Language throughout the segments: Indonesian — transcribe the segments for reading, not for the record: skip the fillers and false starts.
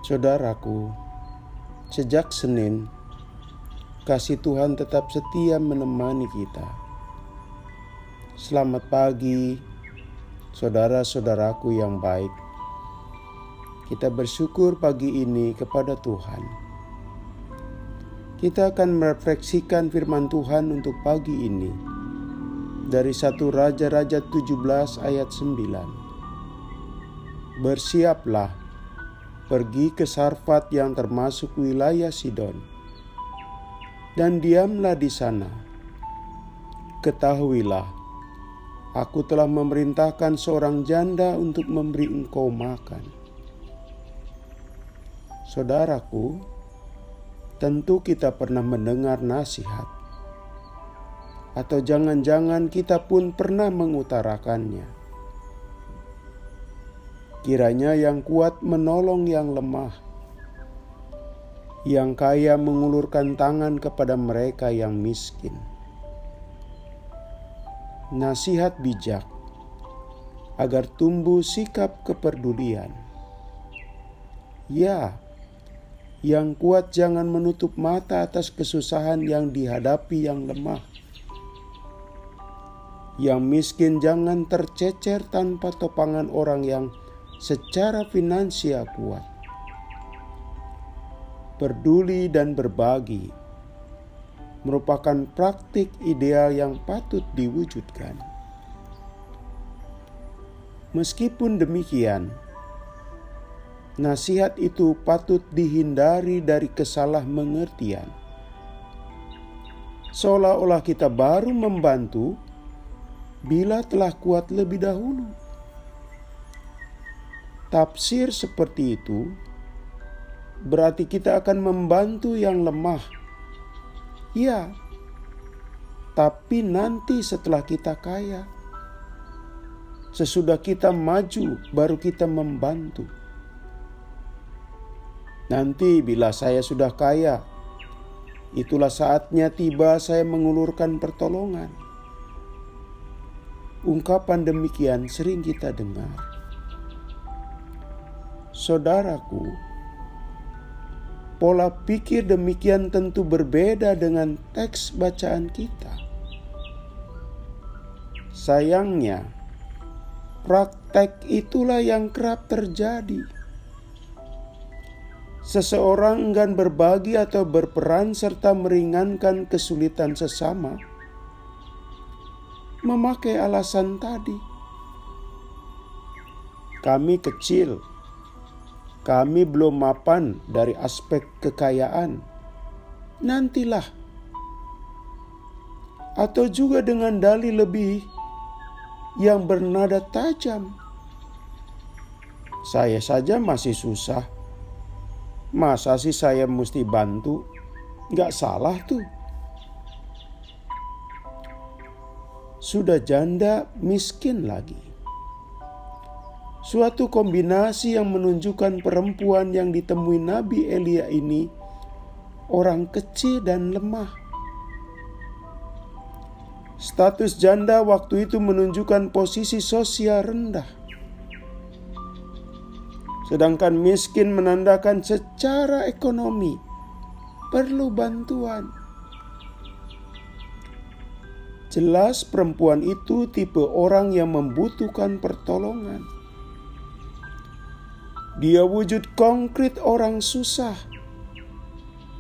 Saudaraku, sejak Senin, kasih Tuhan tetap setia menemani kita. Selamat pagi, saudara-saudaraku yang baik. Kita bersyukur pagi ini kepada Tuhan. Kita akan merefleksikan firman Tuhan untuk pagi ini dari 1 Raja-Raja 17 ayat 9. Bersiaplah, pergi ke Sarfat yang termasuk wilayah Sidon, dan diamlah di sana. Ketahuilah, aku telah memerintahkan seorang janda untuk memberi engkau makan. Saudaraku, tentu kita pernah mendengar nasihat, atau jangan-jangan kita pun pernah mengutarakannya. Kiranya yang kuat menolong yang lemah, yang kaya mengulurkan tangan kepada mereka yang miskin. Nasihat bijak agar tumbuh sikap kepedulian. Ya, yang kuat jangan menutup mata atas kesusahan yang dihadapi yang lemah. Yang miskin jangan tercecer tanpa topangan orang yang secara finansial kuat. Peduli dan berbagi merupakan praktik ideal yang patut diwujudkan. Meskipun demikian, nasihat itu patut dihindari dari kesalahmengertian. Seolah-olah kita baru membantu bila telah kuat lebih dahulu. Tafsir seperti itu berarti kita akan membantu yang lemah. Ya, tapi nanti setelah kita kaya. Sesudah kita maju, baru kita membantu. Nanti bila saya sudah kaya, itulah saatnya tiba saya mengulurkan pertolongan. Ungkapan demikian sering kita dengar. Saudaraku, pola pikir demikian tentu berbeda dengan teks bacaan kita. Sayangnya, praktek itulah yang kerap terjadi. Seseorang enggan berbagi atau berperan serta meringankan kesulitan sesama, memakai alasan tadi. Kami kecil, kami belum mapan dari aspek kekayaan. Nantilah. Atau juga dengan dalih lebih yang bernada tajam. Saya saja masih susah. Masa sih saya mesti bantu? Gak salah tuh. Sudah janda miskin lagi. Suatu kombinasi yang menunjukkan perempuan yang ditemui Nabi Elia ini orang kecil dan lemah. Status janda waktu itu menunjukkan posisi sosial rendah. Sedangkan miskin menandakan secara ekonomi perlu bantuan. Jelas perempuan itu tipe orang yang membutuhkan pertolongan. Dia wujud konkret orang susah.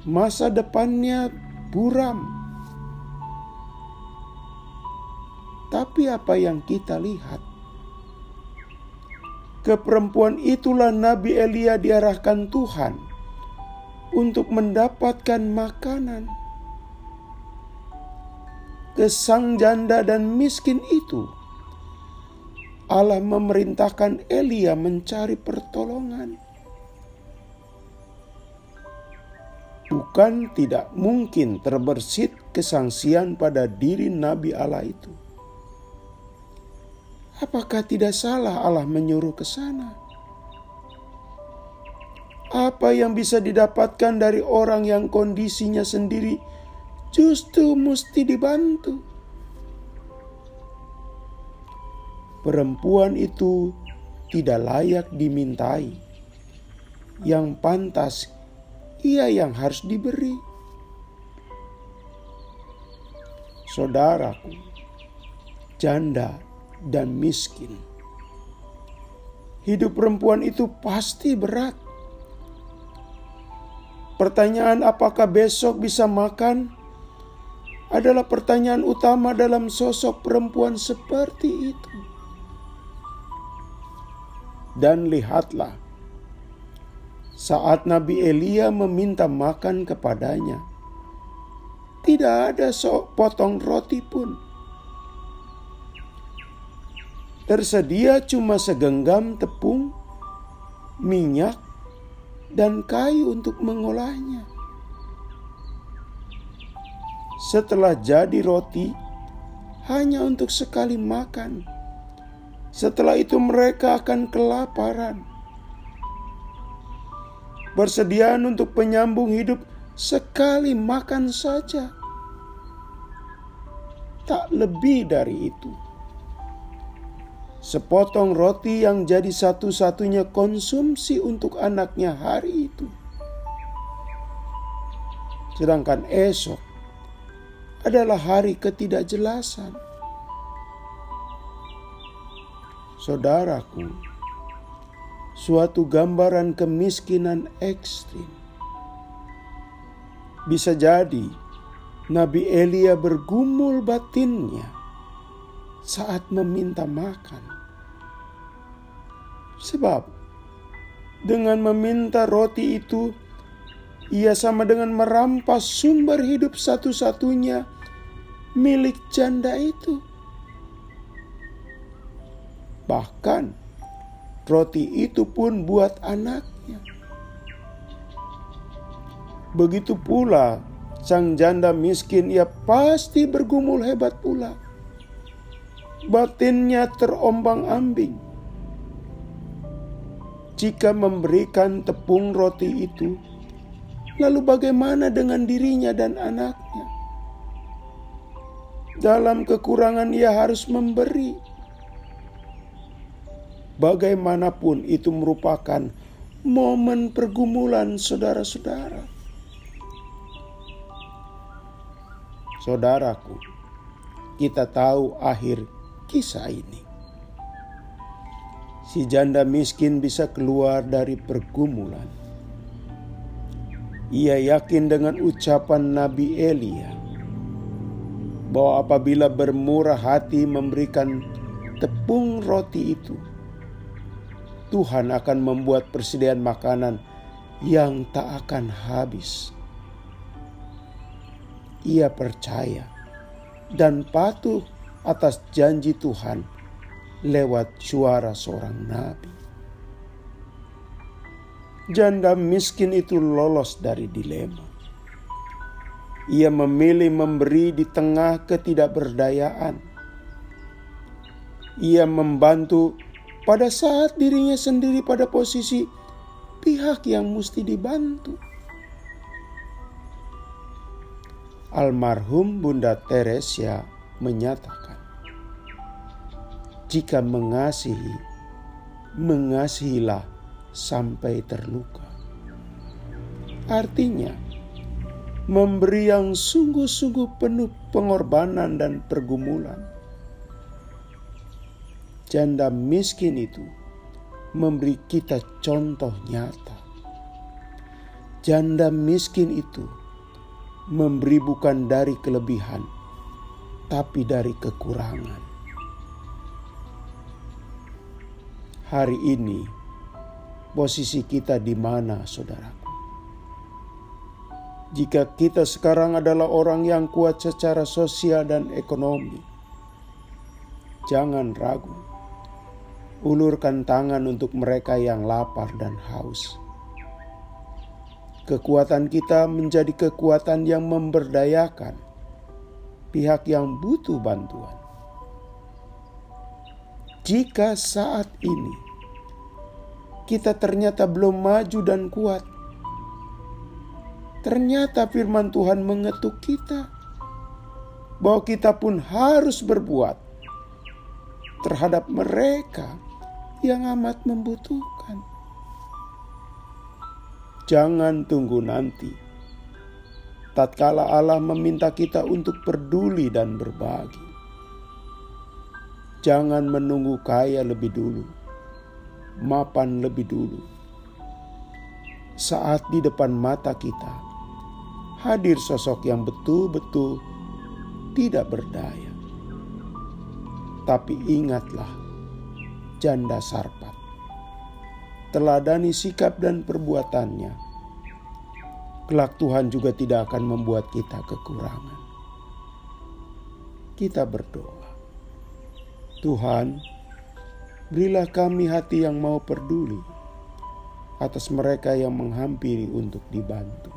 Masa depannya buram. Tapi apa yang kita lihat? Ke perempuan itulah Nabi Elia diarahkan Tuhan untuk mendapatkan makanan. Ke sang janda dan miskin itu, Allah memerintahkan Elia mencari pertolongan. Bukan tidak mungkin terbersit kesangsian pada diri Nabi Allah itu. Apakah tidak salah Allah menyuruh ke sana? Apa yang bisa didapatkan dari orang yang kondisinya sendiri justru mesti dibantu? Perempuan itu tidak layak dimintai. yang pantas, ia yang harus diberi. Saudaraku, janda dan miskin, hidup perempuan itu pasti berat. Pertanyaan apakah besok bisa makan adalah pertanyaan utama dalam sosok perempuan seperti itu. Dan lihatlah, saat Nabi Elia meminta makan kepadanya, tidak ada sepotong roti pun. Tersedia cuma segenggam tepung, minyak, dan kayu untuk mengolahnya. Setelah jadi roti, hanya untuk sekali makan. Setelah itu mereka akan kelaparan. Persediaan untuk penyambung hidup sekali makan saja. Tak lebih dari itu. Sepotong roti yang jadi satu-satunya konsumsi untuk anaknya hari itu. Sedangkan esok adalah hari ketidakjelasan. Saudaraku, suatu gambaran kemiskinan ekstrim. Bisa jadi Nabi Elia bergumul batinnya saat meminta makan. Sebab dengan meminta roti itu, ia sama dengan merampas sumber hidup satu-satunya milik janda itu. Bahkan roti itu pun buat anaknya. Begitu pula sang janda miskin, ia pasti bergumul hebat pula. Batinnya terombang-ambing. Jika memberikan tepung roti itu, lalu bagaimana dengan dirinya dan anaknya? Dalam kekurangan ia harus memberi. Bagaimanapun itu merupakan momen pergumulan saudara-saudara. Saudaraku, kita tahu akhir kisah ini. Si janda miskin bisa keluar dari pergumulan. Ia yakin dengan ucapan Nabi Elia bahwa apabila bermurah hati memberikan tepung roti itu, Tuhan akan membuat persediaan makanan yang tak akan habis. Ia percaya dan patuh atas janji Tuhan lewat suara seorang nabi. Janda miskin itu lolos dari dilema. Ia memilih memberi di tengah ketidakberdayaan. Ia membantu pada saat dirinya sendiri pada posisi pihak yang mesti dibantu. Almarhum Bunda Teresia menyatakan, jika mengasihi, mengasihilah sampai terluka. Artinya, memberi yang sungguh-sungguh penuh pengorbanan dan pergumulan. Janda miskin itu memberi kita contoh nyata. Janda miskin itu memberi bukan dari kelebihan, tapi dari kekurangan. Hari ini, posisi kita di mana, saudaraku? Jika kita sekarang adalah orang yang kuat secara sosial dan ekonomi, jangan ragu. Ulurkan tangan untuk mereka yang lapar dan haus. Kekuatan kita menjadi kekuatan yang memberdayakan pihak yang butuh bantuan. Jika saat ini kita ternyata belum maju dan kuat, ternyata firman Tuhan mengetuk kita bahwa kita pun harus berbuat terhadap mereka yang amat membutuhkan. Jangan tunggu nanti. Tatkala Allah meminta kita untuk peduli dan berbagi. Jangan menunggu kaya lebih dulu, mapan lebih dulu. Saat di depan mata kita hadir sosok yang betul-betul tidak berdaya. Tapi ingatlah janda Sarfat. Teladani sikap dan perbuatannya. Kelak Tuhan juga tidak akan membuat kita kekurangan. Kita berdoa. Tuhan, berilah kami hati yang mau peduli atas mereka yang menghampiri untuk dibantu.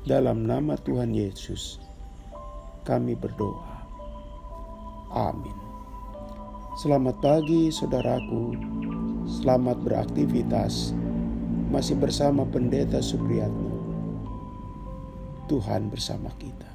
Dalam nama Tuhan Yesus, kami berdoa. Amin. Selamat pagi saudaraku, selamat beraktivitas. Masih bersama Pendeta Supriyatno. Tuhan bersama kita.